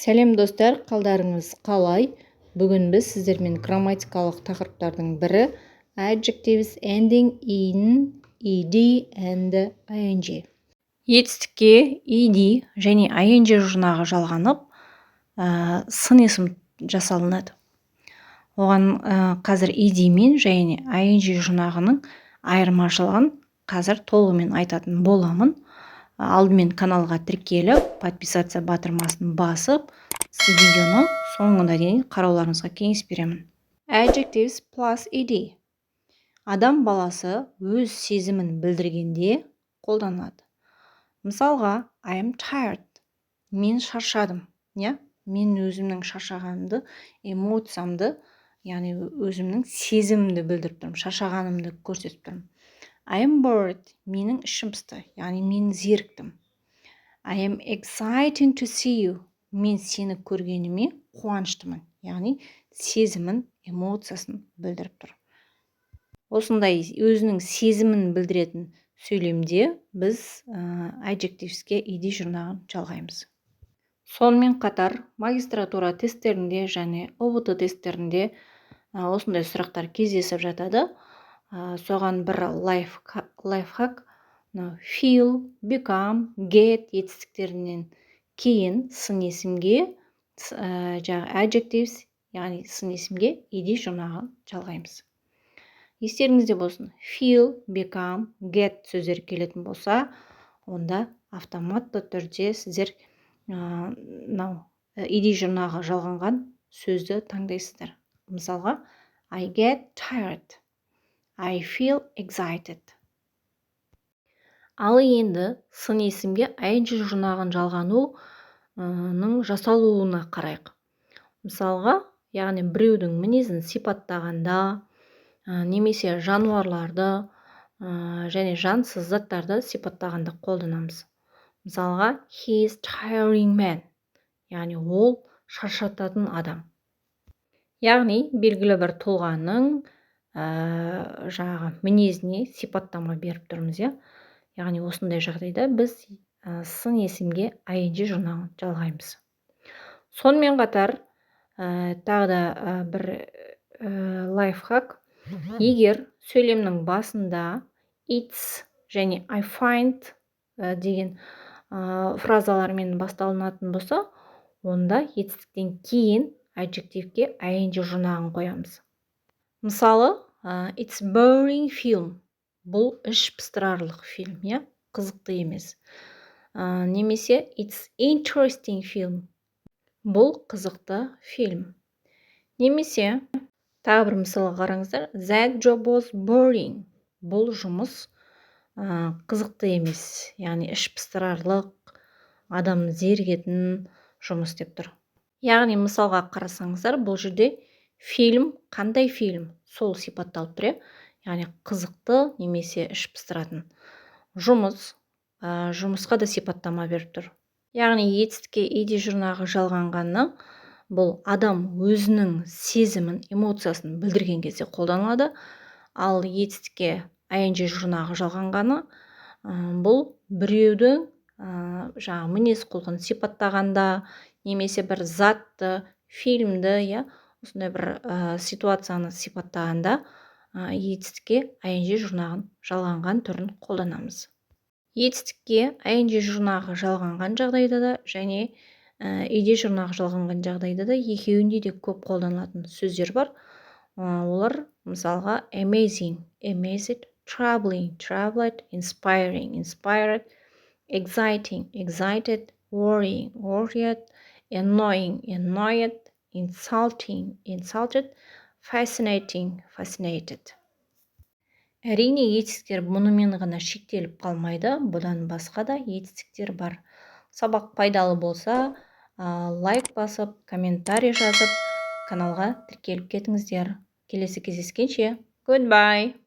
Сәлем достар, қалдарыңыз қалай? Бүгін біз сіздермен грамматикалық тақырыптардың бірі adjectives ending in ed and ing. Етістікке ed және ing жұрнағы жалғанып, сын есім жасалынады. Оған қазір ed мен және ing жұрнағының айырмашылығын қазір толығымен айтатын боламын. Алдымен каналға тіркеліп, подписаться батырмасын басып, видеоны соңына дейін қарауларыңызға кеңес беремін. Adjectives plus ed. Адам баласы өз сезімін білдіргенде қолданылады. Мысалға, I am tired. Мен шаршадым. Мен өзімнің шаршағанымды, эмоциямды, яғни өзімнің сезімімді білдіріп тұрмын, шаршағанымды көрсетіп тұрмын. I am bored. Менің ішім пысты, яғни мен зеріктім. I am excited to see you. Мен сені көргеніме қуаныштымын, яғни сезімін, эмоциясын білдіріп тұр. Осындай өзінің сезімін білдіретін сөйлемде біз adjectivesке ed жұрнағын жалғаймыз. Сонымен қатар магистратура тесттерінде және ОБТ тесттерінде осындай сұрақтар кездесіп жатады. Соған бір лайфхак, feel, become, get етістіктерінен кейін сын есімге adjectives, яғни сын есімге ed жұрнағын жалғаймыз. Естеріңізде болсын, feel, become, get сөздер келетін болса, онда автоматты түрде сіздер ed жұрнағы жалғанған сөзді таңдайсыздар. Мысалға, I get tired. I feel excited. Ал енді сын есімге ing жұрнағын жалғануның жасалуына қарайық. Мысалға, яғни біреудің мінезін сипаттағанда, немесе жануарларды және жансыз заттарды сипаттағанда қолданамыз. Мысалға, he is tiring man. Яғни ол шаршататын адам. Яғни белгілі бір тұлғаның мінезіне сипаттама беріп тұрмыз. Яғни осындай жағдайда біз сын есімге ing жұрнағын жалғаймыз. Сонымен қатар тағы да бір лайфхак. Егер сөйлемнің басында it's және I find деген фразалармен басталынатын болса, онда етістіктен кейін adjectiveке ing жұрнағын қоямыз. Мысалы, it's boring film. Бұл іш пыстырарлық фильм, қызықты емес. Немесе it's interesting film. Бұл қызықты фильм. Немесе тағы бір мысалға қараңыздар. That job was boring. Бұл жұмыс қызықты емес, яғни іш пыстырарлық, адам зерігетін жұмыс деп тұр. Яғни мысалға қарасаңыздар, бұл жерде фильм, қандай фильм? Сол сипатталып тұр, яғни қызықты немесе іш пыстыратын. Жұмысқа да сипаттама беріп тұр. Яғни етістікке ed жұрнағы жалғанғаны бұл адам өзінің сезімін, эмоциясын білдірген кезде қолданылады. Ал етістікке ing жұрнағы жалғанғаны бұл біреудің мінез құлқын сипаттағанда, немесе бір затты, фильмді, осындай бір ситуацияны сипаттағанда етістікке ing жұрнағын жалғанған түрін қолданамыз. Етістікке ing жұрнағы жалғанған жағдайда да және ed жұрнағы жалғанған жағдайда да екеуінде де көп қолданылатын сөздер бар. Олар мысалға amazing, amazed, troubling, troubled, inspiring, inspired, exciting, excited, worrying, worried, annoying, annoyed, insulting, insulted, fascinating, fascinated. Әрине, етістіктер мұнымен ғана шектеліп қалмайды, бұдан басқа да етістіктер бар. Сабақ пайдалы болса, лайк басып, комментарий жазып, каналға тіркеліп кетіңіздер. Келесі кездескенше, goodbye!